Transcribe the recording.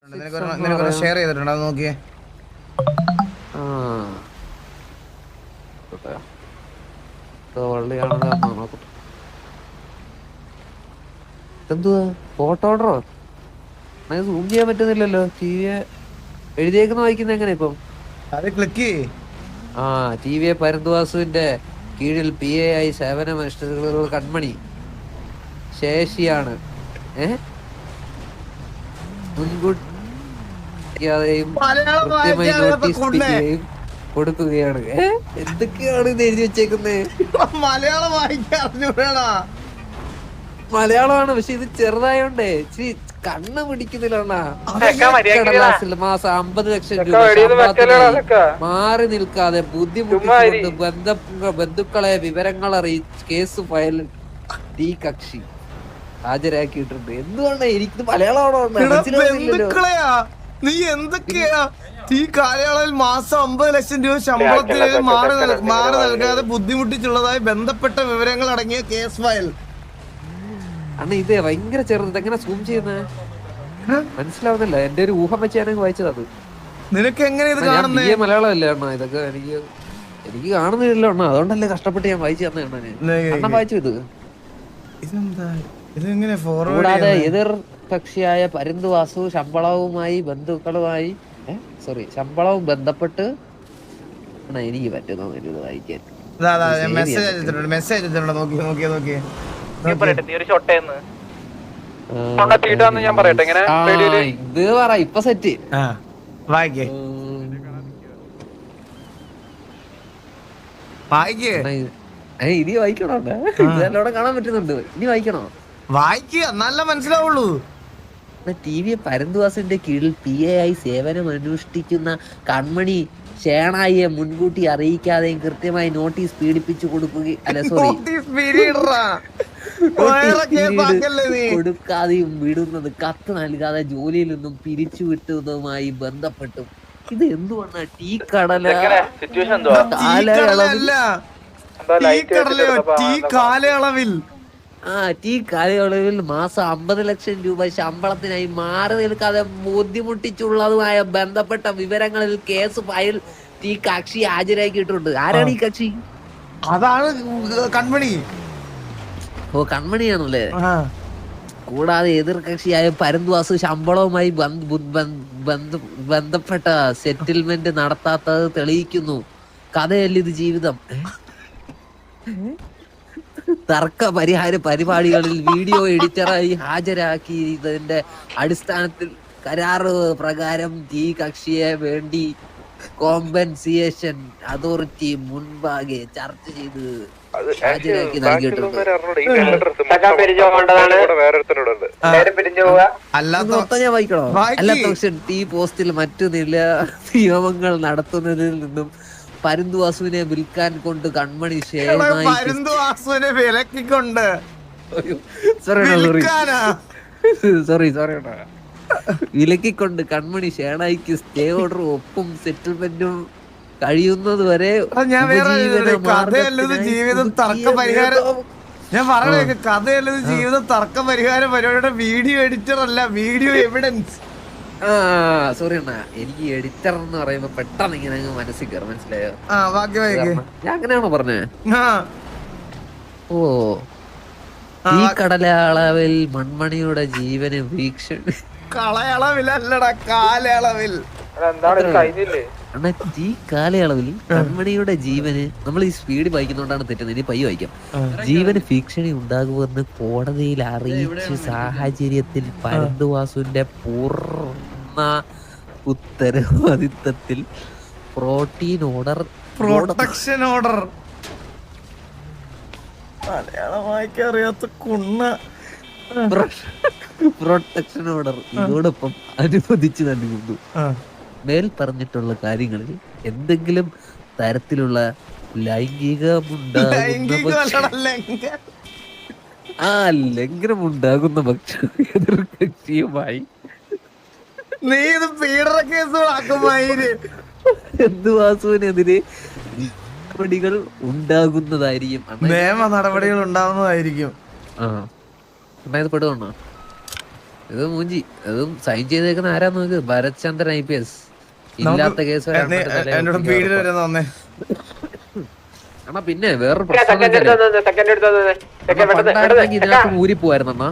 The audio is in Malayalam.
ഷെയർ ചെയ്തിട്ടുണ്ട് അത് നോക്കിയേ. എന്തുവാ ഫോട്ടോ ഓർഡറോ? സൂം ചെയ്യാൻ പറ്റുന്നില്ലല്ലോ. ടി വി എഴുതിയേക്കുന്ന വായിക്കുന്ന എങ്ങനെ ഇപ്പം? അത് ക്ലിക്ക് ചെയ്യ്. ടി വി പരന്തുവാസുവിന്റെ കീഴിൽ PA ആയി സേവനമനുഷ്ഠിക്കുന്ന കൺമണി ശേഷിയാണ്. മുൻകൂട്ടിയും കൃത്യമായി നോട്ടീസ് പിടിക്കുകയും കൊടുക്കുകയാണ്. എന്തൊക്കെയാണ് ഇത് എഴുതി വെച്ചേക്കുന്നത്? മലയാളം വായിക്കാറിഞ്ഞൂടാ. മലയാളമാണ്, പക്ഷെ ഇത് ചെറുതായോണ്ടേ ഇച്ചിരി കണ്ണ് പിടിക്കുന്നില്ല. മാസം 50 ലക്ഷം രൂപ മാറി നിൽക്കാതെ ബുദ്ധിമുട്ടിച്ചുകൊണ്ട് ബന്ധുക്കളെ വിവരങ്ങൾ അറിയിച്ച് കേസ് ഫയൽ ഈ കക്ഷി ഹാജരാക്കിയിട്ടുണ്ട്. എന്തുകൊണ്ടാ എനിക്ക് മലയാളമാണോ? നീ എന്തൊക്കെയാ ഈ കാലയളവിൽ മാസം 50 ലക്ഷം രൂപ ശമ്പളത്തിൽ മാറി നൽകാതെ ബുദ്ധിമുട്ടിച്ചുള്ളതായി ബന്ധപ്പെട്ട വിവരങ്ങൾ അടങ്ങിയ കേസ് ഫയൽ. അണ്ണ ഇത് ഭയങ്കര ചെറുത്. എങ്ങനെ സൂം ചെയ്യുന്നത് മനസ്സിലാവുന്നില്ല. എന്റെ ഒരു ഊഹം വെച്ചാണ് വായിച്ചത്. അത് നിനക്ക് എങ്ങനെ ഇത് കാണുന്നത്? മലയാളം അല്ലേ അണ്ണ? ഇതൊക്കെ എനിക്ക് കാണുന്നില്ല അണ്ണ. അതുകൊണ്ടല്ലേ കഷ്ടപ്പെട്ട് ഞാൻ വായിച്ചു തന്നെ അണ്ണ വായിച്ചു. കൂടാതെ എതിർ കക്ഷിയായ പരന്തുവാസു ശമ്പളവും ബന്ധപ്പെട്ട് എനിക്ക് പറ്റുന്നു ഇത് വായിക്കാൻ. മെസ്സേജ് ഇത് പറ ഇപ്പൊ സെറ്റ് വായിക്കേ. ഇനി വായിക്കണോ? ഇതെല്ലാം കാണാൻ പറ്റുന്നുണ്ട്. ഇനി വായിക്കണോ? വായിക്കുക നല്ല മനസ്സിലാവുള്ളൂ. TV പരന്തുവാസിന്റെ കീഴിൽ PA ആയി സേവനം അനുഷ്ഠിക്കുന്ന കൺമണി ഷേണായിയെ മുൻകൂട്ടി അറിയിക്കാതെയും കൃത്യമായി നോട്ടീസ് പീഡിപ്പിച്ചു കൊടുക്കുകയും കൊടുക്കാതെയും വിടുന്നത്, കത്ത് നൽകാതെ ജോലിയിൽ നിന്നും പിരിച്ചു വിട്ടതുമായി ബന്ധപ്പെട്ടും ഇത് എന്തുകൊണ്ടാ ടീ കാലയളവിൽ മാസം 50 ലക്ഷം രൂപ ശമ്പളത്തിനായി മാറി നിൽക്കാതെ ബുദ്ധിമുട്ടിച്ചുള്ളതുമായ ബന്ധപ്പെട്ട വിവരങ്ങളിൽ കേസ് ഫയൽ ഈ കക്ഷി ഹാജരാക്കിയിട്ടുണ്ട്. ആരാണ് ഈ കക്ഷി? അതാണ് കൺമണി. ഓ, കൺമണിയാണല്ലേ. കൂടാതെ എതിർ കക്ഷിയായ പരന്തുവാസു ശമ്പളവുമായി ബന്ധപ്പെട്ട സെറ്റിൽമെന്റ് നടത്താത്തത് തെളിയിക്കുന്നു. കഥയല്ലിത് ജീവിതം. തർക്ക പരിഹാര പരിപാടികളിൽ വീഡിയോ എഡിറ്ററായി ഹാജരാക്കിയതിന്റെ അടിസ്ഥാനത്തിൽ കരാറ് പ്രകാരം ഈ കക്ഷിയെ വേണ്ടി കോമ്പൻസിയേഷൻ അതോറിറ്റി മുൻപാകെ ചർച്ച ചെയ്ത് ഹാജരാക്കി നൽകിയിട്ടുണ്ട്. ഞാൻ വായിക്കണോ? അല്ലാത്ത പക്ഷെ ഈ പോസ്റ്റിൽ മറ്റു നിയമങ്ങൾ നടത്തുന്നതിൽ നിന്നും പരന്തുവാസുവിനെ വിൽക്കാൻ കൊണ്ട് കൺമണി വിലക്കിക്കൊണ്ട് കൺമണി ഷേണായിക്ക് സ്റ്റേ ഓർഡർ ഒപ്പും സെറ്റിൽമെന്റും കഴിയുന്നത് വരെ ജീവിതം തർക്ക പരിഹാരം. ഞാൻ പറഞ്ഞ കഥയല്ലത് ജീവിതം തർക്ക പരിഹാര പരിപാടിയുടെ വീഡിയോ എഡിറ്റർ അല്ല, വീഡിയോ എവിഡൻസ്. സോറി അണ്ണാ, എനിക്ക് എഡിറ്റർ എന്ന് പറയുമ്പോ പെട്ടെന്ന് ഇങ്ങനെ മനസ്സിൽ കയറും. മനസ്സിലായോ? ഞാൻ അങ്ങനെയാണോ പറഞ്ഞേ? ഓ, ഈ കടലളവിൽ മൺമണിയുടെ ജീവന് ഭീഷണി. കളയളവിലല്ലടാ, കാലയളവിൽ. അണ്ണാ, ഈ കാലയളവിൽ കൺമണിയുടെ ജീവന്, നമ്മൾ ഈ സ്പീഡ് വായിക്കുന്നോണ്ടാണ് തെറ്റുന്നത്. ഇനി പയ്യ വായിക്കാം. ജീവന് ഭീഷണി ഉണ്ടാകുമെന്ന് കോടതിയിൽ അറിയിച്ച സാഹചര്യത്തിൽ പരന്തുവാസുവിന്റെ പൂർണ്ണ ഉത്തരവാദിത്തത്തിൽ പ്രൊട്ടക്ഷൻ ഓർഡർ മലയാളം വായിക്കാൻ അറിയാത്ത പ്രൊട്ടക്ഷൻ ഓർഡർ ഇതോടൊപ്പം അനുവദിച്ചു നൽകുന്നു. മേൽ പറഞ്ഞിട്ടുള്ള കാര്യങ്ങളിൽ എന്തെങ്കിലും തരത്തിലുള്ള ലംഘനമുണ്ടാകുന്ന പക്ഷം എതിർ കക്ഷിയുമായി വാസുവിനെതിരെ നടപടികൾ ഉണ്ടാകുന്നതായിരിക്കും. നിയമ നടപടികൾ ഉണ്ടാകുന്നതായിരിക്കും. പെടുവണ്ണ ഇത് മൂഞ്ചി അതും സൈൻ ചെയ്തേക്കുന്ന ആരാ നോക്ക്, ഭരത്ചന്ദ്രൻ IPS. ഇല്ലാത്ത കേസ് എന്നോട് പീഡിയിൽ വരുന്ന വന്നേ. അണ്ണാ പിന്നെ വേറൊരു പ്രശ്നം ഇതിനകത്ത് ഊരി പോവായിരുന്നു അണ്ണാ.